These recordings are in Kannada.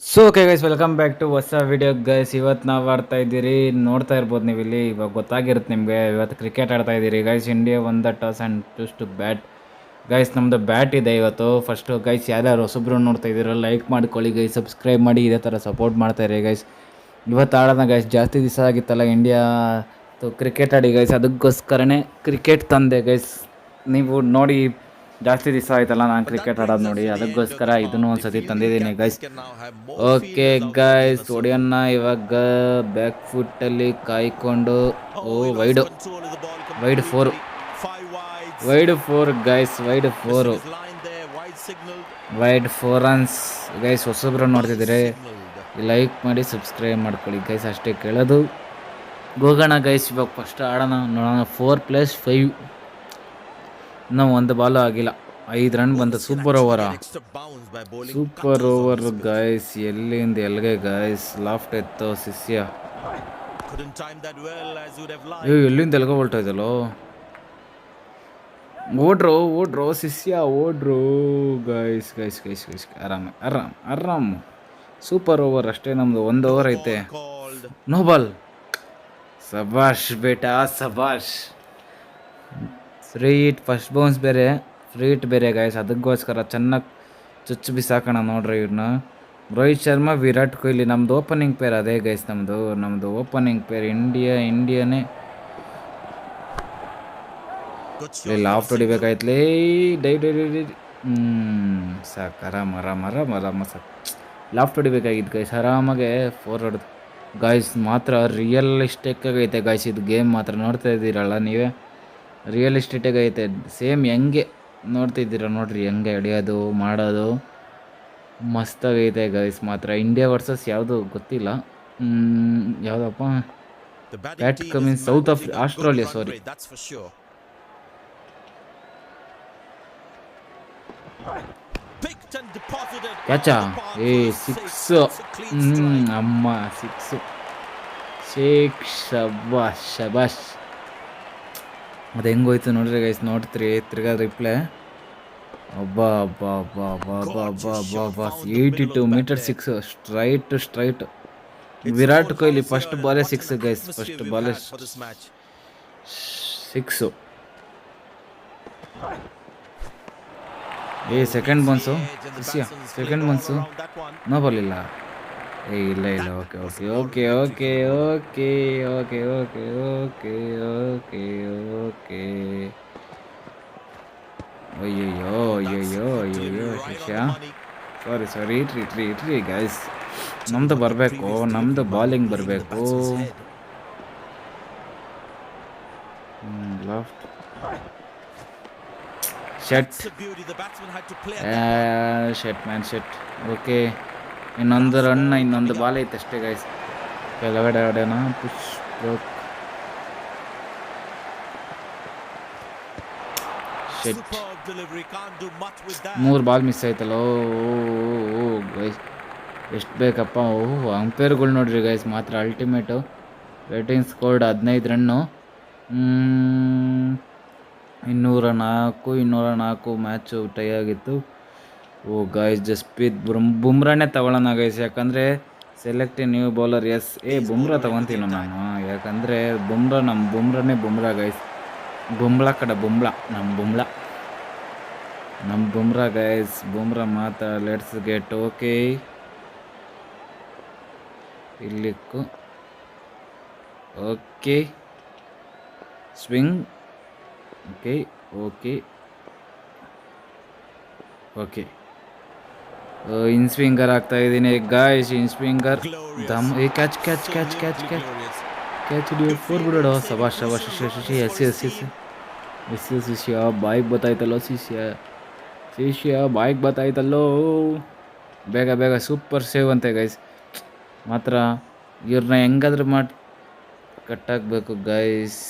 So okay guys, welcome back to ಹೊಸ ವಿಡಿಯೋ ಗೈಸ್. ಇವತ್ತು ನಾವು ಆಡ್ತಾ ಇದ್ದೀರಿ, ನೋಡ್ತಾ ಇರ್ಬೋದು ನೀವು ಇಲ್ಲಿ. ಇವಾಗ ಗೊತ್ತಾಗಿರುತ್ತೆ ನಿಮಗೆ. ಇವತ್ತು ಕ್ರಿಕೆಟ್ ಆಡ್ತಾ ಇದ್ದೀರಿ guys. India won the toss and choose to bat. Guys ನಮ್ಮದು ಬ್ಯಾಟ್ ಇದೆ ಇವತ್ತು. ಫಸ್ಟು ಗೈಸ್ ಯಾರ್ಯಾರು ಹೊಸಬ್ರು ನೋಡ್ತಾ ಇದ್ದೀರೋ ಲೈಕ್ ಮಾಡ್ಕೊಳ್ಳಿ ಗೈಸ್, ಸಬ್ಸ್ಕ್ರೈಬ್ ಮಾಡಿ, ಇದೇ ಥರ ಸಪೋರ್ಟ್ ಮಾಡ್ತಾಯಿರಿ ಗೈಸ್. ಇವತ್ತು ಆಡೋಣ ಗೈಸ್. ಜಾಸ್ತಿ ದಿವಸ ಆಗಿತ್ತಲ್ಲ ಇಂಡಿಯಾ ಕ್ರಿಕೆಟ್ ಆಡಿ ಗೈಸ್, ಅದಕ್ಕೋಸ್ಕರನೇ ಕ್ರಿಕೆಟ್ ತಂದೆ ಗೈಸ್. ನೀವು ನೋಡಿ, ಜಾಸ್ತಿ ದಿವಸ ಆಯ್ತಲ್ಲ ನಾನು ಕ್ರಿಕೆಟ್ ಆಡೋದು ನೋಡಿ, ಅದಕ್ಕೋಸ್ಕರ ಇದನ್ನು ಒಂದು ಸತಿ ತಂದಿದ್ದೀನಿ ಗೈಸ್. ಓಕೆ ಗೈಸ್, ಹೊಡಿಯೋಣ ಇವಾಗ. ಬ್ಯಾಕ್ ಫುಟ್ಟಲ್ಲಿ ಕಾಯ್ಕೊಂಡು, ಓ wide, wide four, wide four guys, wide four, wide 4 runs guys. ಹೊಸಬ್ರು ನೋಡ್ತಿದ್ದೀರಿ, ಲೈಕ್ ಮಾಡಿ ಸಬ್ಸ್ಕ್ರೈಬ್ ಮಾಡ್ಕೊಳ್ಳಿ ಗೈಸ್, ಅಷ್ಟೇ ಕೇಳೋದು. ಹೋಗೋಣ ಗೈಸ್, ಇವಾಗ ಫಸ್ಟ್ ಆಡೋಣ, ನೋಡೋಣ. 4+5, ಇನ್ನೂ ಒಂದು ಬಾಲು ಆಗಿಲ್ಲ. 5 ರನ್ ಬಂತು. ಸೂಪರ್ ಓವರಾ, ಸೂಪರ್ ಓವರ್ ಗೈಸ್. ಎಲ್ಲಿಂದ ಎಲ್ಲಿಗೆ ಗೈಸ್, ಲಾಫ್ಟ್ ಎತ್ತೋ ಶಿಷ್ಯ. ಎಲ್ಲಿಂದ ಎಲ್ಗೋ ಹೊಲ್ಟಾ ಇದ್ದಲ್ಲೋ. ಓಡ್ರೋ ಶಿಷ್ಯ, ಓಡ್ರು ಗೈಸ್ ಗೈಸ್ ಗೈಸ್ ಗೈಸ್. ಆರಾಮ್. ಸೂಪರ್ ಓವರ್ ಅಷ್ಟೇ ನಮ್ಮದು. 1 ಓವರ್ ಐತೆ. No ball. ಸಬಾಷ್ ಬೇಟಾ, ಸಬಾಷ್. ಫ್ರೀ ಹಿಟ್, ಫಸ್ಟ್ ಬೌನ್ಸ್ ಬೇರೆ, ಫ್ರೀ ಹಿಟ್ ಬೇರೆ ಗೈಸ್. ಅದಕ್ಕೋಸ್ಕರ ಚೆನ್ನಾಗಿ ಚುಚ್ಚು ಬಿಸಾಕೋಣ ನೋಡ್ರಿ ಇವ್ರನ್ನ. ರೋಹಿತ್ ಶರ್ಮಾ, ವಿರಾಟ್ ಕೊಹ್ಲಿ. ನಮ್ಮದು ಓಪನಿಂಗ್ ಪೇರ್ ಅದೇ ಗೈಸ್. ನಮ್ಮದು ಓಪನಿಂಗ್ ಪೇರ್ ಇಂಡಿಯಾನೇ. ಲಾಫ್ಟ್ ಹೊಡಿಬೇಕಾಯ್ತಲೇ. ಡೈ ಸಾಕು. ಆರಾಮ ಸಾಕು. ಲಾಫ್ಟ್ ಹೊಡಿಬೇಕಾಗಿತ್ತು ಗೈಸ್, ಆರಾಮಾಗೆ 4 ಹೊಡೆದು ಗೈಸ್. ಮಾತ್ರ ರಿಯಲಿಸ್ಟಿಕ್ ಆಗೈತೆ ಗೈಸ್ ಇದು ಗೇಮ್. ಮಾತ್ರ ನೋಡ್ತಾ ಇದ್ದೀರಲ್ಲ ನೀವೇ, ರಿಯಲಿಸ್ಟಿಕ್ ಐತೆ. ಸೇಮ್ ಹೆಂಗೆ ನೋಡ್ತಿದ್ದೀರ ನೋಡ್ರಿ, ಹೆಂಗೆ ಹಿಡಿಯೋದು ಮಾಡೋದು ಮಸ್ತಾಗೈತೆ ಗೈಸ್. ಮಾತ್ರ ಇಂಡಿಯಾ ವರ್ಸಸ್ ಯಾವುದು ಗೊತ್ತಿಲ್ಲ, ಯಾವುದಪ್ಪ, ಬ್ಯಾಟ್ ಕಮಿಂಗ್ ಸೌತ್ ಆಸ್ಟ್ರೇಲಿಯಾ, ಸಾರಿ. ಕ್ಯಾಚಾ? 6. ಅಮ್ಮ 6. ಶೇಖ್, ಶಬಾಷ್. ಅದು ಹೆಂಗೋಯ್ತು ನೋಡ್ರಿ ಗೈಸ್. ನೋಡ್ತೀರಿ ತಿರ್ಗಾ ರಿಪ್ಲೇ. ಅಬ್ಬಾ 82 metre 6, straight. Virat Kohli first ಬಾಲೇ 6 ಗೈಸ್, ಫಸ್ಟ್ ಬಾಲೇ 6. ಸೆಕೆಂಡ್ ಬೌನ್ಸು ಶಿಷ್ಯ, ಸೆಕೆಂಡ್ ಬೌನ್ಸು. ನೋ ಬಾಲ್ ಇಲ್ಲ. ಇಲ್ಲ. ಓಕೆ. ಅಯ್ಯಯ್ಯೋ ಶಿಷ್ಯ, ಸಾರಿ. ಇಟ್ರಿ ಗೈಸ್. ನಮ್ದು ಬರಬೇಕು, ನಮ್ದು ಬಾಲಿಂಗ್ ಬರಬೇಕು. Left shot okay. ಇನ್ನೊಂದು ರನ್, ಇನ್ನೊಂದು ಬಾಲ್ ಐತೆ ಅಷ್ಟೇ ಗೈಸ್. ಕೆಳಗಡೆ ಆಡೋಣ. Push broke. Shit. 3 ball miss ಆಯ್ತಲ್ಲ. ಓ ಗೈಸ್, ಎಷ್ಟು ಬೇಕಪ್ಪ. ಅಂಪೇರ್ಗಳು ನೋಡ್ರಿ ಗೈಸ್, ಮಾತ್ರ ultimate. Batting scored 15 run. 204 match tie ಆಗಿತ್ತು. ಓ ಗೈಸ್, ಜಸ್ಪ್ರೀತ್ ಬುಮ್ರಾನೇ ತಗೊಳ್ಳೋಣ ಗೈಸ್, ಯಾಕಂದರೆ select new bowler. Yes, Bumrah ತೊಗೊತೀನಿ ನಾನು, ಯಾಕಂದರೆ ನಮ್ಮ ಬುಮ್ರಾ ಗೈಸ್. ನಮ್ಮ ಬುಮ್ರಾ ಗೈಸ್. ಬುಮ್ರಾ ಮಾತ್ರ. Let's get okay. ಇಲ್ಲಿಕ್ಕು okay. Swing. Okay. Inswinger ಆಗ್ತಾ ಇದ್ದೀನಿ ಗಾಯ್ಸ್. ಇನ್ ಸ್ವಿಂಗರ್ ದಮ್. ಕ್ಯಾಚ್. ಹಿಡಿಯೋ 4 ಬಿಡೋಣ. ಸಬಾಷ್. ಶಿಷ್ಯ ಬಾಯಿಗೆ ಬತ್ತಾಯ್ತಲ್ಲೋ. ಬೇಗ ಸೂಪರ್ ಸೇವ್ ಅಂತೆ ಗೈಸ್. ಮಾತ್ರ ಇವ್ರನ್ನ ಹೆಂಗಾದ್ರೂ ಮಾಡಿ ಕಟ್ಟಾಕಬೇಕು ಗೈಸ್,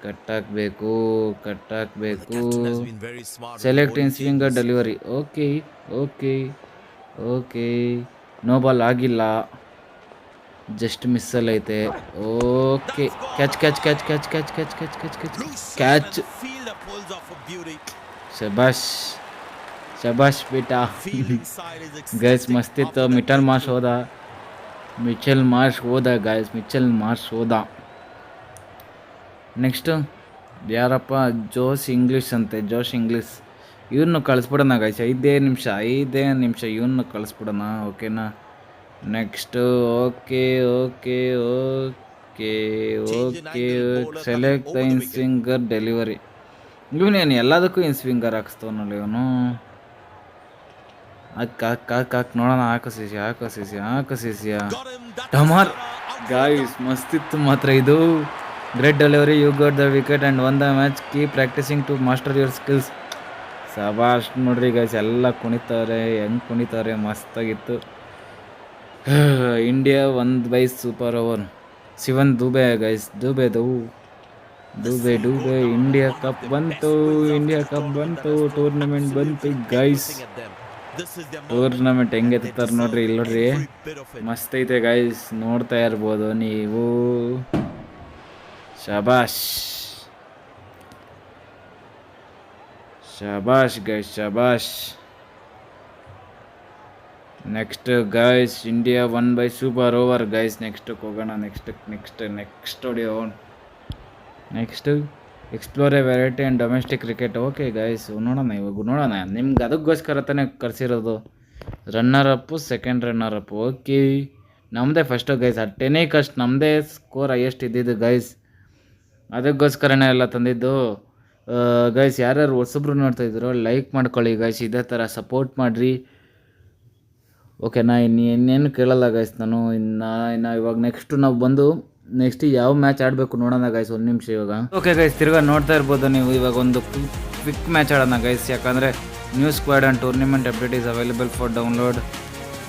ಕಟ್ಟಾಕಬೇಕು. Select inswinger delivery. Okay. No ball ಆಗಿಲ್ಲ, ಜಸ್ಟ್ ಮಿಸ್ಸಲ್ಲಿ ಐತೆ. ಓಕೆ. ಕ್ಯಾಚ್. ಶಬಾಷ್. ಶಬಾಷ್ ಬೇಟಾ. Fielding side is guys ecstatic ಮಸ್ತಿತ್ತು. after that Mitchell Marsh breakthrough. ಹೋದ. ಗೈಸ್ ಮಿಚೆಲ್ ಮಾರ್ಷ್ ಹೋದ. ನೆಕ್ಸ್ಟು ಯಾರಪ್ಪ, ಜೋಶ್ ಇಂಗ್ಲೀಷ್ ಅಂತೆ. ಜೋಶ್ ಇಂಗ್ಲೀಷ್ ಇವ್ರನ್ನು ಕಳಿಸ್ಬಿಡೋಣ ಗೈಸ್. 5 ನಿಮಿಷ ಇವ್ರನ್ನು ಕಳಿಸ್ಬಿಡೋಣ. ಓಕೆನಾ. Next okay okay okay Change in okay angle, bowler coming select the over the in wicket. Swinger delivery. ಇವನೇನು ಎಲ್ಲದಕ್ಕೂ ಇನ್ ಸ್ವಿಂಗರ್ ಹಾಕ್ಸ್ತವನಲ್ಲಿ ಇವನು. ಹಾಕ್ ನೋಡೋಣ. ಹಾಕಸಿಸಿಯ Got him. That's a ಟಮಾರ್. stunner. Out for a guys duck. ಮಸ್ತಿತ್ತು ಮಾತ್ರ ಇದು. Great delivery, you got the wicket and won the match. Keep practising to master your skills. ಸಬಾಷ್. ನೋಡ್ರಿ ಗೈಸ್ ಎಲ್ಲ ಕುಣಿತಾರೆ, ಹೆಂಗೆ ಕುಣಿತಾರೆ, ಮಸ್ತಾಗಿತ್ತು. India 1 super over. Shivam Dube guys. Dube India cup ಬಂತು. ಟೂರ್ನಮೆಂಟ್ ಬಂತು ಗೈಸ್. ಟೂರ್ನಮೆಂಟ್ ಹೆಂಗೆ ಎತ್ತಾರೆ ನೋಡ್ರಿ. ಇಲ್ಲಿ ನೋಡ್ರಿ ಮಸ್ತ್ ಐತೆ ಗೈಸ್. ನೋಡ್ತಾ ಇರ್ಬೋದು ನೀವು. ಶಬಾಷ್ ಗೈಸ್, ಶಬಾಷ್. Next guys India 1 super over guys. ನೆಕ್ಸ್ಟಕ್ಕೆ ಹೋಗೋಣ. ನೆಕ್ಸ್ಟ್ ಹೊಡಿಯೋ. Next explore a variety and domestic cricket. Okay guys ನೋಡೋಣ. ನಿಮ್ಗೆ ಅದಕ್ಕೋಸ್ಕರ ತಾನೇ ಕರೆಸಿರೋದು. Runner up, second runner up. Okay ನಮ್ಮದೇ ಫಸ್ಟು ಗೈಸ್. ಆ ಟೆನಿಕಷ್ಟು ನಮ್ಮದೇ ಸ್ಕೋರ್ ಹೈಯೆಸ್ಟ್ ಇದ್ದಿದ್ದು ಗೈಸ್. ಅದಕ್ಕೋಸ್ಕರನೇ ಎಲ್ಲ ತಂದಿದ್ದು ಗೈಸ್. ಯಾರ್ಯಾರು ಹೊಸಬ್ರು ನೋಡ್ತಾಯಿದ್ರು ಲೈಕ್ ಮಾಡ್ಕೊಳ್ಳಿ ಗೈಸ್. ಇದೇ ಥರ ಸಪೋರ್ಟ್ ಮಾಡಿರಿ. ಓಕೆನಾ. ಇನ್ನೇನು ಕೇಳಲ್ಲ ಗೈಸ್ ನಾನು. ಇನ್ನು ಇವಾಗ ನೆಕ್ಸ್ಟ್ ಯಾವ ಮ್ಯಾಚ್ ಆಡಬೇಕು ನೋಡೋಣ ಗೈಸ್. 1 ನಿಮಿಷ ಇವಾಗ. ಓಕೆ ಗೈಸ್ ತಿರ್ಗಾ ನೋಡ್ತಾ ಇರ್ಬೋದು ನೀವು. ಇವಾಗ ಒಂದು ಕ್ವಿಕ್ ಮ್ಯಾಚ್ ಆಡೋಣ ಗೈಸ್. ಯಾಕಂದರೆ new squad and tournament update is available for download.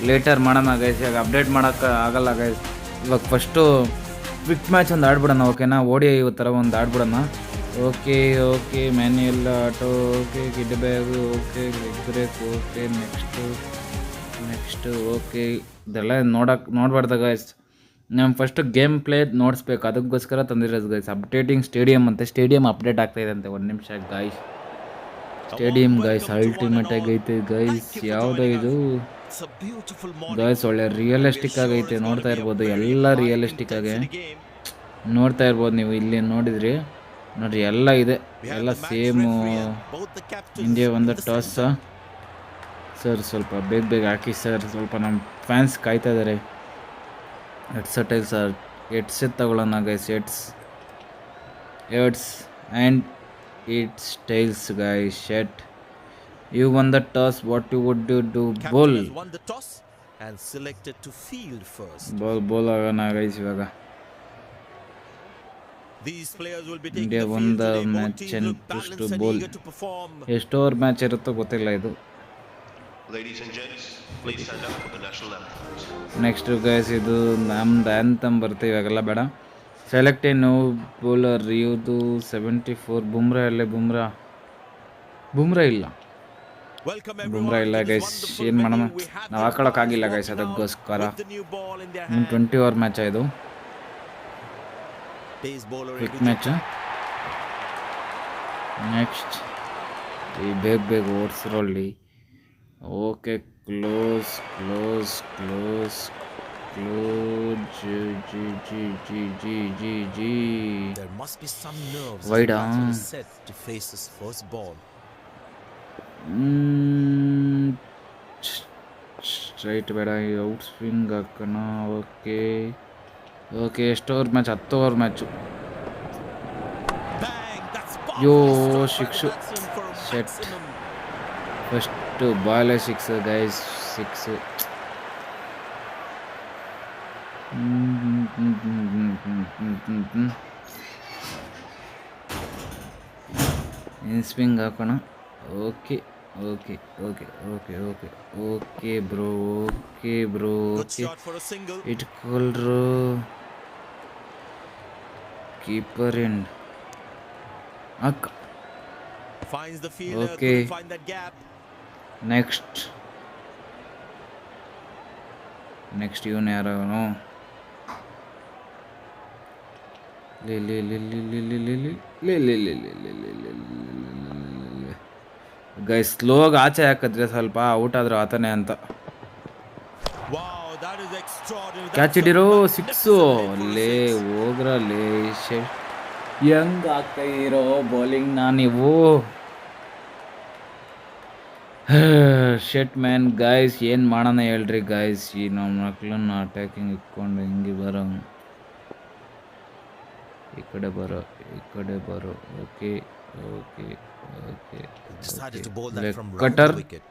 Later ಮಾಡೋಣ ಗೈಸ್. ಇವಾಗ ಅಪ್ಡೇಟ್ ಮಾಡೋಕ್ಕೆ ಆಗಲ್ಲ ಗೈಸ್. ಇವಾಗ ಫಸ್ಟು ಕ್ವಿಕ್ ಮ್ಯಾಚ್ ಒಂದು ಆಡ್ಬಿಡೋಣ. ಓಕೆನಾ. ಓಡಿ ಈ ಥರ ಒಂದು ಆಡ್ಬಿಡೋಣ. Okay manual auto. Okay kid bag. Okay break. Okay next okay ಇದೆಲ್ಲ ನೋಡಬಾರ್ದು ಗೈಸ್. ನಮ್ಮ ಫಸ್ಟು ಗೇಮ್ ಪ್ಲೇ ನೋಡಿಸ್ಬೇಕು. ಅದಕ್ಕೋಸ್ಕರ ತಂದಿರೋದು ಗೈಸ್. ಅಪ್ಡೇಟಿಂಗ್ ಸ್ಟೇಡಿಯಂ ಅಂತೆ. ಸ್ಟೇಡಿಯಂ ಅಪ್ಡೇಟ್ ಆಗ್ತಾಯಿದೆ ಅಂತೆ. 1 ನಿಮಿಷ ಗೈಸ್. ಸ್ಟೇಡಿಯಂ ಗೈಸ್ ಅಲ್ಟಿಮೇಟ್ ಆಗೈತೆ ಗೈಸ್. ಯಾವುದೋ ಇದು ಗೈಸ್ ಒಳ್ಳೆ ರಿಯಲಿಸ್ಟಿಕ್ ಆಗೈತೆ. ನೋಡ್ತಾ ಇರ್ಬೋದು ಎಲ್ಲ ರಿಯಲಿಸ್ಟಿಕ್ ಆಗಿ ನೋಡ್ತಾ ಇರ್ಬೋದು ನೀವು. ಇಲ್ಲಿ ನೋಡಿದ್ರಿ ನೋಡ್ರಿ ಎಲ್ಲ ಇದೆ. ಎಲ್ಲ ಸೇಮು. India 1 toss. ಸರ್ ಸ್ವಲ್ಪ ಬೇಗ ಹಾಕಿ ಸರ್. ಸ್ವಲ್ಪ ನಮ್ಮ ಫ್ಯಾನ್ಸ್ ಕಾಯ್ತಾ ಇದ್ದಾರೆ. ಹೆಡ್ಸೆಟ್ ತಗೊಳ್ಳೋಣ guys. Heads and it's tails guys. Shit you won the toss. What you would do? Ball. Ball ಆಗೋಣ ಗೈಸ್ ಇವಾಗ. ಇಂಡಿಯಾ 1 ಮ್ಯಾಚ್ ಟು ಬೋಲ್. ಎಷ್ಟು ಓವರ್ ಮ್ಯಾಚ್ ಇರುತ್ತೋ ಗೊತ್ತಿಲ್ಲ ಇದು. ನೆಕ್ಸ್ಟ್ ಗೈಸ್ ಇದು ನಮ್ದು ಆ್ಯಂಥಮ್ ಬರುತ್ತೆ. ಇವಾಗೆಲ್ಲ ಬೇಡ. Select A new bowler. ಇದು 74. ಬುಮ್ರಾ ಇಲ್ಲ ಗೈಸ್. ಏನು ಮಾಡೋಣ. ನಾವು ಹಾಕೊಳ್ಳೋಕ್ಕಾಗಿಲ್ಲ ಗೈಸ್. ಅದಕ್ಕೋಸ್ಕರ 20 ಓವರ್ ಮ್ಯಾಚ್ ಇದು. Quick match. ನೆಕ್ಸ್ಟ್ ಈ ಬೇಗ ಓಡಿಸ್ರೊಳ್ಳಿ. Okay close. ವೈಡಾ. ಸ್ಟ್ರೈಟ್ ಬೇಡ. ಔಟ್ ಸ್ವಿಂಗ್ ಹಾಕೋಣ. ಓಕೆ ಎಷ್ಟು over match? 10 over match. Yo 6 set. First ಬಾಲೇ 6 ಗೈಸ್. 6 ಇನ್ ಸ್ವಿಂಗ್ ಹಾಕೋಣ. Okay bro. ಇಟ್ಕೊಳ್ರು. ಕೀಪರ್ ಎಂಡ್ ಹಾಕ. ಓಕೆ ನೆಕ್ಸ್ಟ್ ಇವನು ಯಾರವನು? ಗೈಸ್ ಸ್ಲೋಗಿ ಆಚೆ ಹಾಕಿದ್ರೆ ಸ್ವಲ್ಪ ಔಟ್ ಆದರೂ ಆತನೇ ಅಂತ. Wow, that is extraordinary. Catch That's a ಹಿಡಿರೋ six magnificent hit for a ಲೇ six. ಹೋಗ್ರಲ್ಲಿ ಹೆಂಗ್ ಆಗ್ತಾ ಇರೋ ಬೌಲಿಂಗ್ನ ನೀವು. ಶೆಟ್ ಮ್ಯಾನ್ ಗೈಸ್ ಏನು ಮಾಡೋಣ ಹೇಳ್ರಿ ಗೈಸ್. ಈ ನಮ್ಮ ಮಕ್ಳನ್ನ ಅಟ್ಯಾಕಿಂಗ್ ಇಟ್ಕೊಂಡು ಹಿಂಗೆ ಬರೋ, ಈ ಕಡೆ ಬರೋ, ಈ ಕಡೆ ಬರೋ. Okay okay okay Decided okay to bowl that from round cutter the wicket.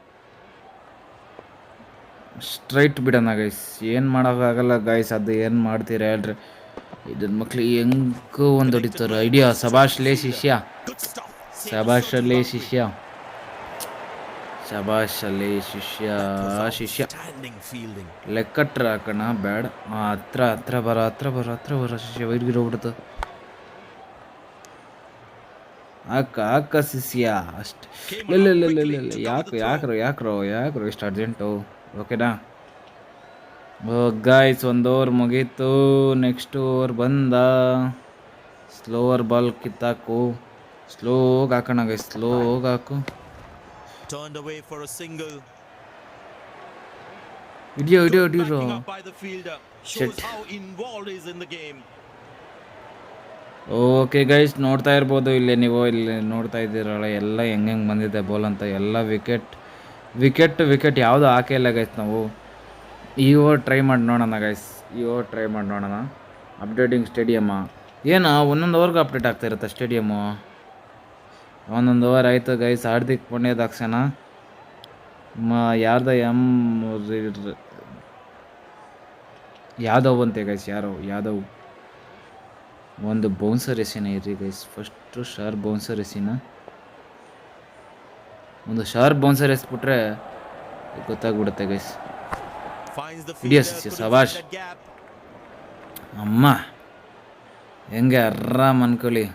Straight ಬಿಡೋಣ ಗೈಸ್. ಏನು ಮಾಡೋಕ್ಕಾಗಲ್ಲ ಗೈಸ್. ಅದು ಏನು ಮಾಡ್ತೀರಾ ಹೇಳ್ರಿ. ಇದನ್ನ ಮಕ್ಳು ಹೆಂಗೂ ಒಂದು ಹೊಡಿತಾರೆ ಐಡಿಯಾ. ಸಭಾಷ್ ಲೇ ಶಿಷ್ಯ, Good stop. Saves ಶಬಾಷ್ shot to ಲೇ boundary. ಶಿಷ್ಯ, ಶಬಾಷ್ ಲೇ ಶಿಷ್ಯ ಶಿಷ್ಯ. Outstanding fielding. ಲೆಕ್ಕಟ್ರ ಹಾಕೋಣ ಬ್ಯಾಡ್. ಹತ್ರ ಹತ್ರ ಬರೋ, ಹತ್ರ ಬರೋ, ಹತ್ರ ಬರೋ ಶಿಷ್ಯ. ವೈರ್ಗಿರೋಗ್ಬಿಡ್ತು. ಹಾಕ ಶಿಷ್ಯ ಅಷ್ಟೆ. ಇಲ್ಲ ಯಾಕ್ರೋ ಇಷ್ಟು ಅರ್ಜೆಂಟು. ಓಕೆನಾ ಗೈಸ್, ಒಂದು ಓವರ್ ಮುಗೀತು. ನೆಕ್ಸ್ಟ್ ಓವರ್ ಬಂದ. ಸ್ಲೋವರ್ ಬಾಲ್ ಕಿತ್ತಾಕು. ಸ್ಲೋಗಿ ಹಾಕೋಣ ಗೈಸ್, ಸ್ಲೋಗಿ ಹಾಕು. Turned away for a single. ಹಿಡಿಯೋ Good backing up by the fielder. Shows Shit. how involved he is in the game. Okay guys, ನೋಡ್ತಾ ಇರ್ಬೋದು ಇಲ್ಲಿ ನೀವು. ಇಲ್ಲಿ ನೋಡ್ತಾ ಇದ್ದೀರಲ್ಲ ಎಲ್ಲ ಹೆಂಗೆ ಬಂದಿದೆ ಬಾಲ್ ಅಂತ. ಎಲ್ಲ ವಿಕೆಟ್ ಯಾವುದು ಹಾಕೇ ಇಲ್ಲ ಗೈಸ್. ನಾವು ಈ ಓವರ್ ಟ್ರೈ ಮಾಡಿ ನೋಡೋಣ ಗೈಸ್. ಅಪ್ಡೇಟಿಂಗ್ ಸ್ಟೇಡಿಯಮ್ಮ ಏನು ಒಂದೊಂದು ಓವರ್ಗೆ ಅಪ್ಡೇಟ್ ಆಗ್ತಾ ಇರುತ್ತೆ ಸ್ಟೇಡಿಯಮ್ಮು. ಒಂದೊಂದು ಓವರ್ ಆಯಿತು ಗೈಸ್. ಹಾರ್ದಿಕ್ ಪಾಂಡ್ಯದಾಕ್ಷಣ ಯಾದವ್ ಅಂತೆ ಗೈಸ್. ಯಾದವ್ ಒಂದು ಬೌನ್ಸರ್ ಎಸಿನ ಇರ್ರಿ ಗೈಸ್. ಫಸ್ಟು ಶಾರ್ಪ್ ಬೌನ್ಸರ್ ಎಸಿನ. ಒಂದು ಶಾರ್ಪ್ ಬೌನ್ಸರ್ ಎಸ್ಬಿಟ್ರೆ ಗೊತ್ತಾಗ್ಬಿಡುತ್ತೆ guys. Finds the Yes, fielder. yes, Couldn't Sabash. find that gap. ಅಮ್ಮ ಹೆಂಗೆ ಆರಾಮ್ ಅನ್ಕೊಳ್ಳಿ.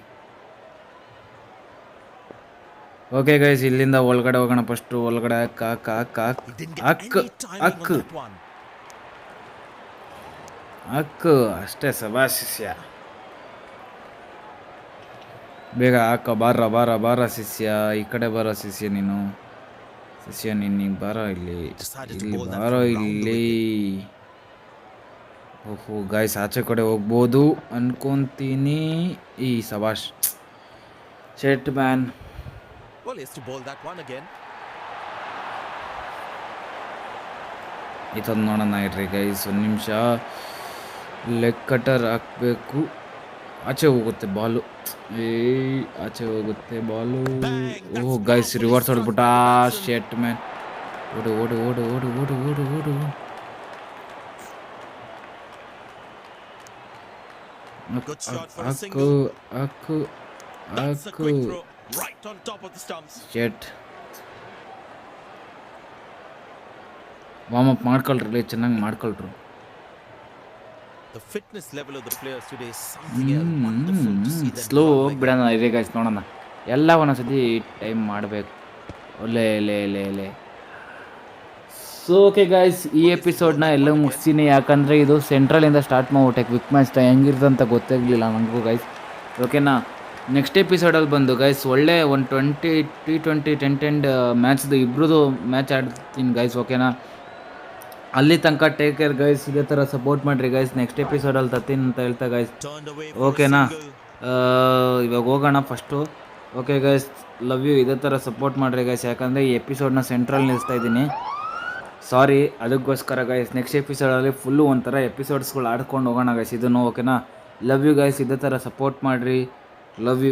ಓಕೆ ಗೈಸ್, ಇಲ್ಲಿಂದ ಒಳಗಡೆ ಹೋಗೋಣ. ಫಸ್ಟು ಒಳಗಡೆ He didn't get any timing on that one. ಹಾಕು ಅಷ್ಟೇ. ಸಭಾಶಿಷ್ಯ ಬೇಗ ಹಾಕ. ಬಾರ ಶಿಷ್ಯ. ಈ ಕಡೆ ಬರೋ ಶಿಷ್ಯ ನೀನು. ನೀನು ಬಾರೋ ಇಲ್ಲಿ. ಬಾರೋ ಇಲ್ಲಿ. ಓಹೋ ಗಾಯ್ಸ್, ಆಚೆ ಕಡೆ ಹೋಗ್ಬೋದು ಅನ್ಕೊಂತೀನಿ. ಈ ಸಭಾಷ್ ಶೆಟ್ man. Well, he has to bowl that one again. ಇದೊಂದು ನೋಡೋಣ ಇರ್ರಿ ಗೈಸ್. ಒಂದು ನಿಮಿಷ. ಲೆಗ್ ಕಟರ್ ಹಾಕಬೇಕು. ಆಚೆ ಹೋಗುತ್ತೆ ಬಾಲು. ಆಚೆ ಹೋಗುತ್ತೆ ಬಾಲು. ಓಹ್ ಗೈಸ್, ರಿವರ್ಸ್ ಹೊಡೆದ್ಬಿಟ್ಟ. ಶೆಟ್ ಮ್ಯಾನ್. ಓಡು. Good shot for a single. ಹಾಕು. That's a quick throw right on top of the stumps. Shit. Warm up ಮಾಡ್ಕೊಳ್ರಿ, ಚೆನ್ನಾಗಿ ಮಾಡ್ಕೊಳ್ರು. The fitness level of the players today is something else. Wonderful to see them. Slow ball like ಬಿಡೋಣ ಇರಿ ಗೈಸ್. ನೋಡೋಣ ಎಲ್ಲ ಒಂದೊಂದ್ಸತಿ ಟೈಮ್ ಮಾಡಬೇಕು. ಒಳ್ಳೆ ಸೊ ಓಕೆ ಗೈಸ್, ಈ ಎಪಿಸೋಡ್ನ ಎಲ್ಲ ಮುಗಿಸ್ತೀನಿ. ಯಾಕಂದರೆ ಇದು ಸೆಂಟ್ರಲಿಂದ ಸ್ಟಾರ್ಟ್ ಮಾಡ್ಬಿಟ್ಟೆ. ಕ್ವಿಕ್ ಮ್ಯಾಚ್ ಹೆಂಗಿರ್ತದೆ ಅಂತ ಗೊತ್ತಾಗಲಿಲ್ಲ ನನಗೂ ಗೈಸ್. ಓಕೆನಾ, ನೆಕ್ಸ್ಟ್ ಎಪಿಸೋಡಲ್ಲಿ ಬಂದು ಗೈಸ್ ಒಳ್ಳೆ ಒಂದು T20 10 ಮ್ಯಾಚ್ದು ಇಬ್ರದ್ದು ಮ್ಯಾಚ್ ಆಡ್ತೀನಿ ಗೈಸ್. ಓಕೆನಾ, ಅಲ್ಲಿ ತನಕ ಟೇಕ್ ಕೇರ್ ಗೈಸ್. ಇದೇ ಥರ ಸಪೋರ್ಟ್ ಮಾಡಿರಿ ಗೈಸ್. ನೆಕ್ಸ್ಟ್ ಎಪಿಸೋಡಲ್ಲಿ ತರ್ತೀನಿ ಅಂತ ಹೇಳ್ತಾ guys. turned away for a ಓಕೆನಾ, single. ಇವಾಗ ಹೋಗೋಣ first. Okay guys, love you. ಇದೇ ಥರ ಸಪೋರ್ಟ್ ಮಾಡಿರಿ ಗೈಸ್. ಯಾಕಂದರೆ ಈ ಎಪಿಸೋಡ್ನ ಸೆಂಟ್ರಲ್ ನಿಲ್ಲಿಸ್ತಾ ಇದ್ದೀನಿ. ಸಾರಿ ಅದಕ್ಕೋಸ್ಕರ ಗೈಸ್. ನೆಕ್ಸ್ಟ್ ಎಪಿಸೋಡಲ್ಲಿ ಫುಲ್ಲು ಒಂಥರ ಎಪಿಸೋಡ್ಸ್ಗಳು ಆಡ್ಕೊಂಡು ಹೋಗೋಣ ಗೈಸ್ ಇದನ್ನು. ಓಕೆನಾ, ಲವ್ ಯು ಗೈಸ್. ಇದೇ ಥರ ಸಪೋರ್ಟ್ ಮಾಡಿರಿ. Love you.